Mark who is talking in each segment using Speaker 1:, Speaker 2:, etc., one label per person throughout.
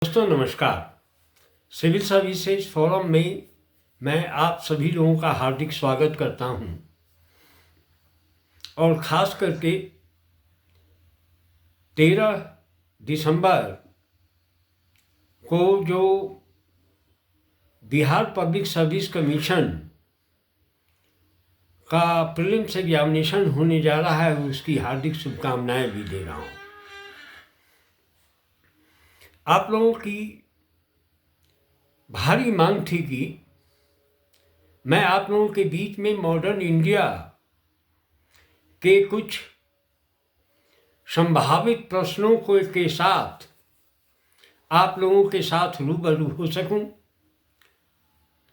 Speaker 1: दोस्तों नमस्कार। Civil services forum में मैं आप सभी लोगों का हार्दिक स्वागत करता हूं और ख़ास करके 13 दिसंबर को जो बिहार पब्लिक सर्विस कमीशन का प्रीलिम्स एग्जामिनेशन होने जा रहा है, उसकी हार्दिक शुभकामनाएं भी दे रहा हूं। आप लोगों की भारी मांग थी कि मैं आप लोगों के बीच में मॉडर्न इंडिया के कुछ संभावित प्रश्नों के साथ आप लोगों के साथ रूबरू हो सकूं,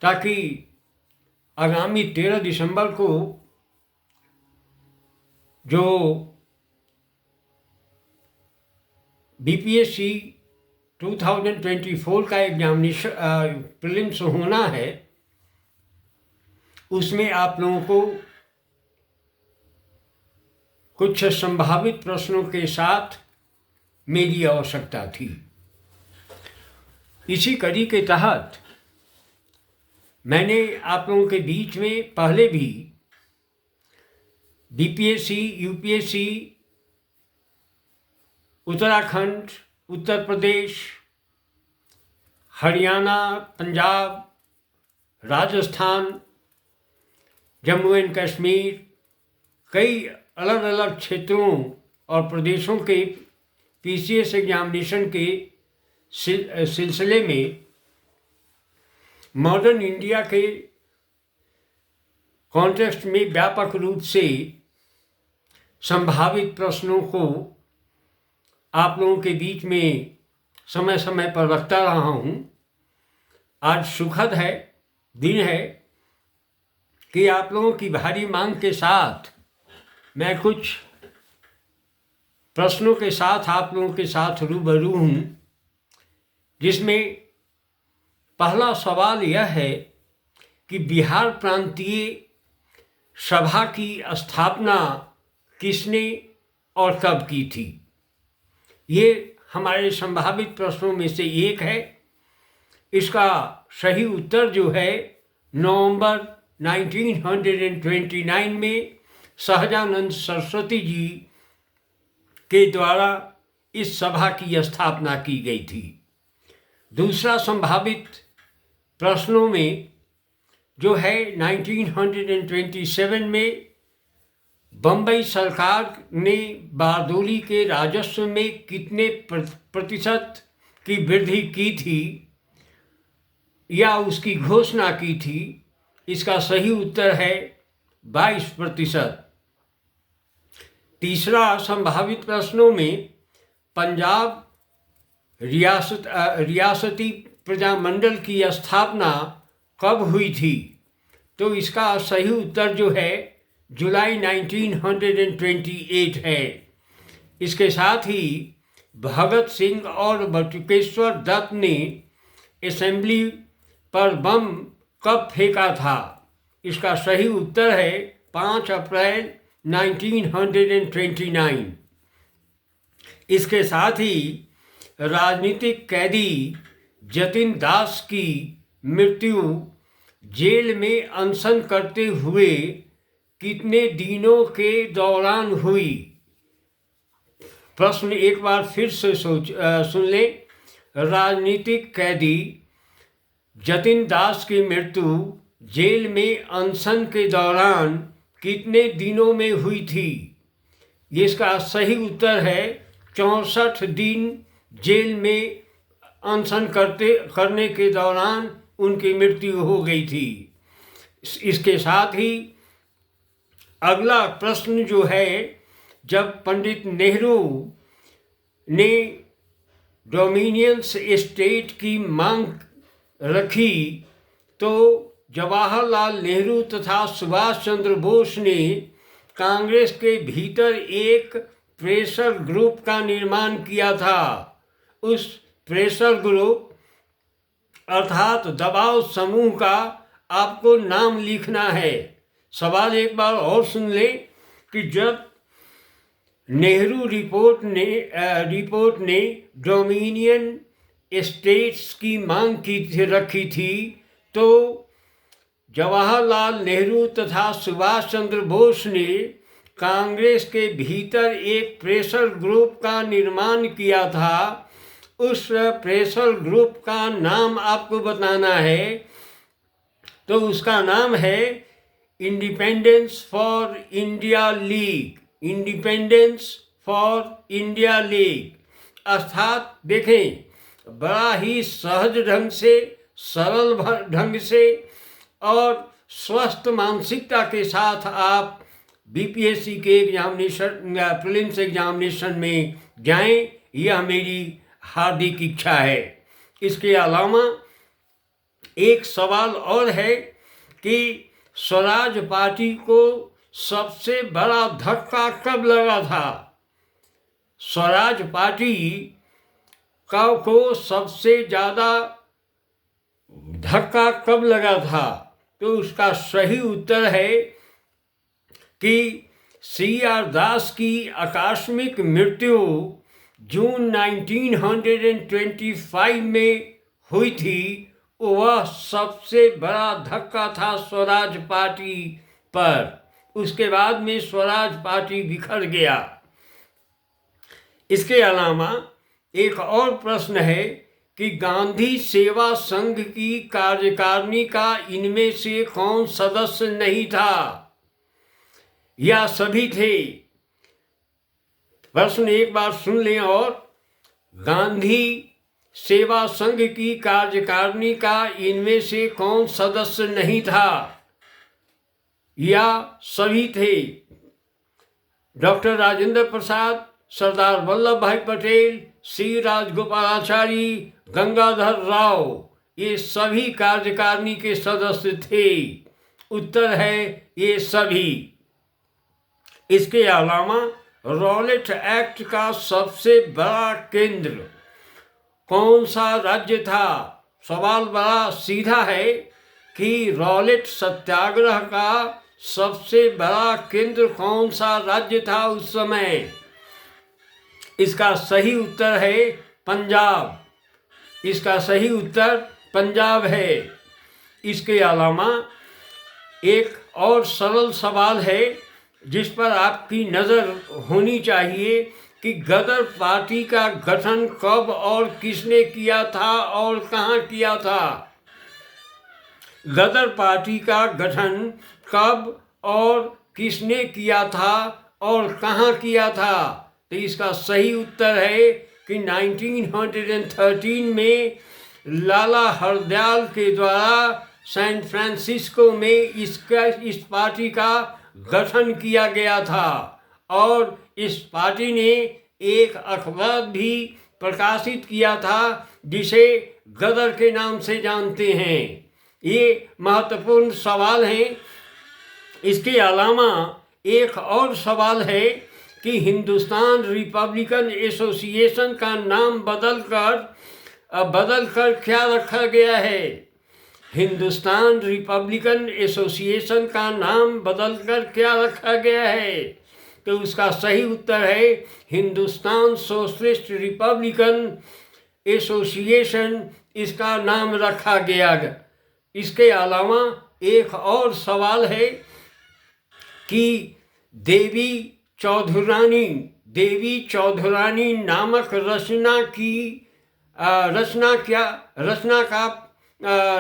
Speaker 1: ताकि आगामी 13 दिसंबर को जो बीपीएससी 2024 का एग्जामिनेशन प्रीलिम्स होना है, उसमें आप लोगों को कुछ संभावित प्रश्नों के साथ मेरी आवश्यकता थी। इसी कड़ी के तहत मैंने आप लोगों के बीच में पहले भी BPSC, UPSC, Uttarakhand, Uttar Pradesh, Haryana, Punjab, Rajasthan, Jammu and Kashmir, कई अलग अलग क्षेत्रों और प्रदेशों के पीसीएस एग्जामिनेशन के सिलसिले में मॉडर्न इंडिया के कॉन्टेक्स्ट में व्यापक रूप से संभावित प्रश्नों को आप लोगों के बीच में समय समय पर रखता रहा हूँ। आज सुखद दिन है कि आप लोगों की भारी मांग के साथ मैं कुछ प्रश्नों के साथ आप लोगों के साथ रूबरू हूँ, जिसमें पहला सवाल यह है कि बिहार प्रांतीय सभा की स्थापना किसने और कब की थी। ये हमारे संभावित प्रश्नों में से एक है। इसका सही उत्तर जो है नवंबर 1929 में सहजानंद सरस्वती जी के द्वारा इस सभा की स्थापना की गई थी। दूसरा संभावित प्रश्नों में जो है 1927 में बम्बई सरकार ने बारदोली के राजस्व में कितने प्रतिशत की वृद्धि की थी या उसकी घोषणा की थी। इसका सही उत्तर है 22%। तीसरा संभावित प्रश्नों में पंजाब रियासती प्रजामंडल की स्थापना कब हुई थी, तो इसका सही उत्तर जो है जुलाई 1928 है। इसके साथ ही भगत सिंह और बटुकेश्वर दत्त ने असेंबली पर बम कब फेंका था, इसका सही उत्तर है 5 अप्रैल 1929। इसके साथ ही राजनीतिक कैदी जतिन दास की मृत्यु जेल में अनशन करते हुए कितने दिनों के दौरान हुई। प्रश्न एक बार फिर से सुन लें। राजनीतिक कैदी जतिन दास की मृत्यु जेल में अनशन के दौरान कितने दिनों में हुई थी। इसका सही उत्तर है 64 दिन जेल में अनशन करने के दौरान उनकी मृत्यु हो गई थी। इसके साथ ही अगला प्रश्न जो है, जब पंडित नेहरू ने डोमिनियंस स्टेट की मांग रखी तो जवाहरलाल नेहरू तथा सुभाष चंद्र बोस ने कांग्रेस के भीतर एक प्रेशर ग्रुप का निर्माण किया था। उस प्रेशर ग्रुप अर्थात दबाव समूह का आपको नाम लिखना है। सवाल एक बार और सुन लें कि जब नेहरू रिपोर्ट ने डोमिनियन स्टेट्स की मांग रखी थी, तो जवाहरलाल नेहरू तथा सुभाष चंद्र बोस ने कांग्रेस के भीतर एक प्रेशर ग्रुप का निर्माण किया था। उस प्रेशर ग्रुप का नाम आपको बताना है, तो उसका नाम है independence for India league. Independence for India league अर्थात देखें, बड़ा ही सहज ढंग से, सरल ढंग से और स्वस्थ मानसिकता के साथ आप बीपीएससी के एग्जामिनेशन, प्रीलिम्स एग्जामिनेशन में जाएं, यह मेरी हार्दिक इच्छा है। इसके अलावा एक सवाल और है कि स्वराज पार्टी को सबसे बड़ा धक्का कब लगा था? स्वराज पार्टी को सबसे ज़्यादा धक्का कब लगा था? तो उसका सही उत्तर है कि CR दास की आकस्मिक मृत्यु जून 1925 में हुई थी। वह सबसे बड़ा धक्का था स्वराज पार्टी पर। उसके बाद में स्वराज पार्टी बिखर गया। इसके अलावा एक और प्रश्न है कि गांधी सेवा संघ की कार्यकारिणी का इनमें से कौन सदस्य नहीं था? या सभी थे? प्रश्न एक बार सुन लें और गांधी सेवा संघ की कार्यकारिणी का इनमें से कौन सदस्य नहीं था? या सभी थे? डॉक्टर राजेंद्र प्रसाद, सरदार वल्लभ भाई पटेल, सी राजगोपालाचारी, गंगाधर राव, ये सभी कार्यकारिणी के सदस्य थे। उत्तर है ये सभी। इसके अलावा रॉलेट एक्ट का सबसे बड़ा केंद्र कौन सा राज्य था? सवाल बड़ा सीधा है कि रॉलेट सत्याग्रह का सबसे बड़ा केंद्र कौन सा राज्य था उस समय? इसका सही उत्तर है पंजाब। इसका सही उत्तर पंजाब है। इसके अलावा एक और सरल सवाल है जिस पर आपकी नज़र होनी चाहिए कि गदर पार्टी का गठन कब और किसने किया था और कहाँ किया था? गदर पार्टी का गठन कब और किसने किया था और कहाँ किया था? तो इसका सही उत्तर है कि 1913 में लाला हरदयाल के द्वारा सैन फ्रांसिस्को में इस पार्टी का गठन किया गया था। और इस पार्टी ने एक अखबार भी प्रकाशित किया था जिसे गदर के नाम से जानते हैं। ये महत्वपूर्ण सवाल हैं। इसके अलावा एक और सवाल है कि हिंदुस्तान रिपब्लिकन एसोसिएशन का नाम बदलकर क्या रखा गया है? हिंदुस्तान रिपब्लिकन एसोसिएशन का नाम बदलकर क्या रखा गया है? तो उसका सही उत्तर है हिंदुस्तान सोशलिस्ट रिपब्लिकन एसोसिएशन, इसका नाम रखा गया। इसके अलावा एक और सवाल है कि देवी चौधुरानी नामक रचना का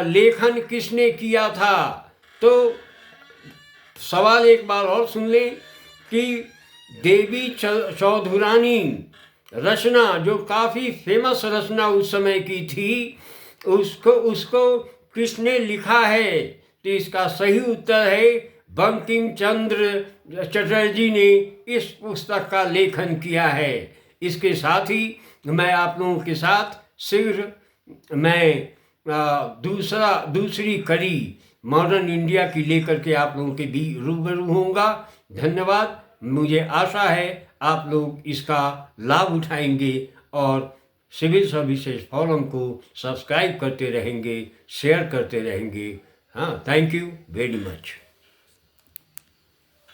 Speaker 1: लेखन किसने किया था? तो सवाल एक बार और सुन लें कि देवी चौधुरानी रचना, जो काफ़ी फेमस रचना उस समय की थी, उसको किसने लिखा है? तो इसका सही उत्तर है बंकिम चंद्र चटर्जी ने इस पुस्तक का लेखन किया है। इसके साथ ही मैं आप लोगों के साथ शीघ्र मैं दूसरी कड़ी मॉडर्न इंडिया की लेकर के आप लोगों के भी रूबरू होऊंगा। धन्यवाद। मुझे आशा है आप लोग इसका लाभ उठाएंगे और सिविल सर्विसेज फोरम को सब्सक्राइब करते रहेंगे, शेयर करते रहेंगे। हाँ, थैंक यू वेरी मच।